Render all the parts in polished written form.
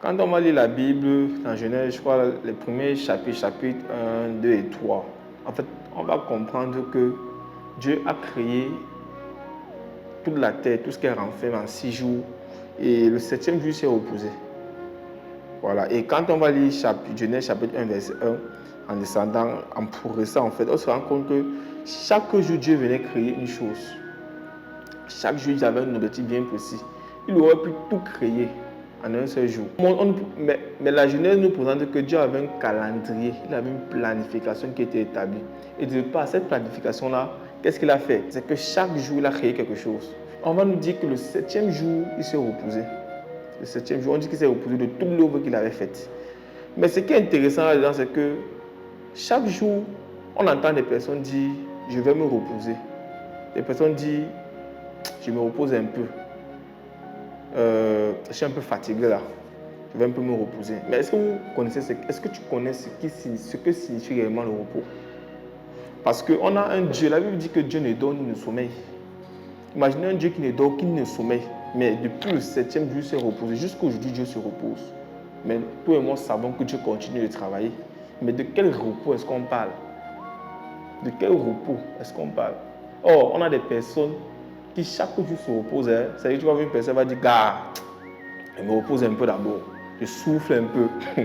Quand on va lire la Bible, dans Genèse, je crois, les premiers chapitres 1, 2 et 3, en fait, on va comprendre que Dieu a créé toute la terre, tout ce qu'elle renferme en 6 jours, et le 7e jour s'est reposé. Voilà. Et quand on va lire Genèse chapitre 1, verset 1, en descendant, en progressant, en fait, on se rend compte que chaque jour, Dieu venait créer une chose. Chaque jour, il avait un objectif bien précis. Il aurait pu tout créer en un seul jour. Mais la Genèse nous présente que Dieu avait un calendrier, il avait une planification qui était établie. Et de par cette planification-là, qu'est-ce qu'il a fait? C'est que chaque jour, il a créé quelque chose. On va nous dire que le 7e jour, il s'est reposé. Le 7e jour, on dit qu'il s'est reposé de toute l'œuvre qu'il avait faite. Mais ce qui est intéressant là-dedans, c'est que chaque jour, on entend des personnes dire « je vais me reposer ». Des personnes disent « je me repose un peu ». Je suis un peu fatigué là, je vais un peu me reposer. Mais est-ce que vous connaissez, est-ce que tu connais ce que signifie réellement le repos? Parce qu'on a un Dieu, la Bible dit que Dieu ne dort ni ne sommeille. Imaginez un Dieu qui ne dort, qui ne sommeille, mais depuis le 7e jour, il s'est reposé. Jusqu'aujourd'hui, Dieu se repose. Mais toi et moi savons que Dieu continue de travailler. Mais de quel repos est-ce qu'on parle? De quel repos est-ce qu'on parle? Or, on a des personnes qui chaque jour se reposent. C'est-à-dire que tu vas voir une personne va dire, gars, je me repose un peu d'abord. Je souffle un peu.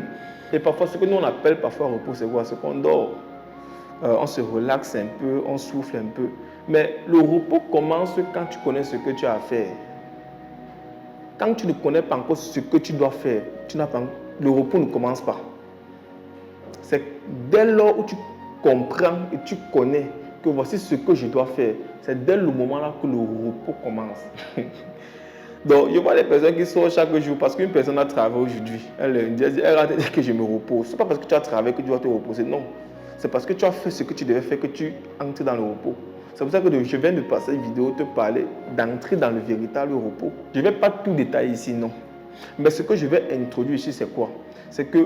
Et parfois, ce que nous on appelle parfois repos, c'est quoi? C'est qu'on dort. On se relaxe un peu, on souffle un peu. Mais le repos commence quand tu connais ce que tu as à faire. Quand tu ne connais pas encore ce que tu dois faire, le repos ne commence pas. C'est dès lors où tu comprends et tu connais que voici ce que je dois faire, c'est dès le moment-là que le repos commence. Donc, je vois des personnes qui sortent chaque jour parce qu'une personne a travaillé aujourd'hui. Elle a dit que je me repose. Ce n'est pas parce que tu as travaillé que tu dois te reposer, non. C'est parce que tu as fait ce que tu devais faire que tu entres dans le repos. C'est pour ça que je viens de passer une vidéo te parler d'entrer dans le véritable repos. Je ne vais pas tout détailler ici, non. Mais ce que je vais introduire ici, c'est quoi? C'est que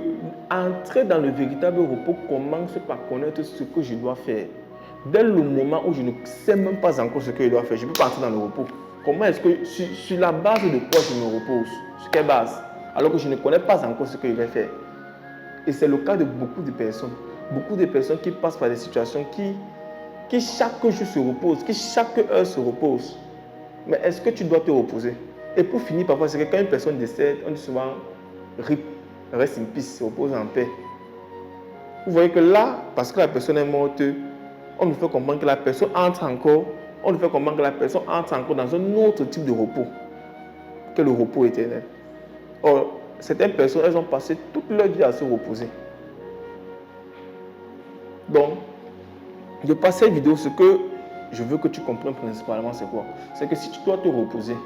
entrer dans le véritable repos commence par connaître ce que je dois faire. Dès le moment où je ne sais même pas encore ce que je dois faire, je ne peux pas entrer dans le repos. Comment est-ce que, sur la base de quoi je me repose? Sur quelle base? Alors que je ne connais pas encore ce que je vais faire. Et c'est le cas de beaucoup de personnes. Beaucoup de personnes qui passent par des situations qui chaque jour se reposent, qui chaque heure se reposent. Mais est-ce que tu dois te reposer? Et pour finir, parfois, c'est que quand une personne décède, on dit souvent RIP, reste in peace, se repose en paix. Vous voyez que là, parce que la personne est morte, on nous fait comprendre que la personne entre encore, dans un autre type de repos, que le repos éternel. Or, certaines personnes, elles ont passé toute leur vie à se reposer. Donc, de passer cette vidéo, ce que je veux que tu comprennes principalement, c'est quoi? C'est que si tu dois te reposer,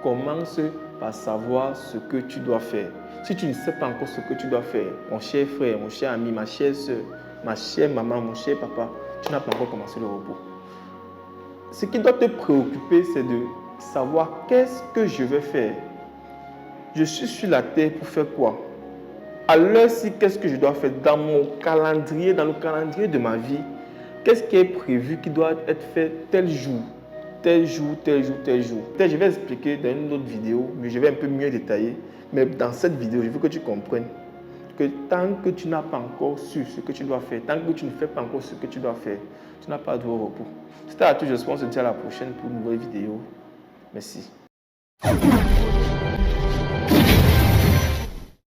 commence par savoir ce que tu dois faire. Si tu ne sais pas encore ce que tu dois faire, mon cher frère, mon cher ami, ma chère soeur, ma chère maman, mon cher papa, tu n'as pas encore commencé le repos. Ce qui doit te préoccuper, c'est de savoir qu'est-ce que je vais faire. Je suis sur la terre pour faire quoi? À l'heure-ci, qu'est-ce que je dois faire dans mon calendrier, dans le calendrier de ma vie? Qu'est-ce qui est prévu qui doit être fait tel jour, tel jour, tel jour, tel jour? Peut-être je vais expliquer dans une autre vidéo, mais je vais un peu mieux détailler. Mais dans cette vidéo, je veux que tu comprennes que tant que tu n'as pas encore su ce que tu dois faire, tant que tu ne fais pas encore ce que tu dois faire, tu n'as pas de repos. C'était à tout, je pense, on se dit à la prochaine pour une nouvelle vidéo. Merci.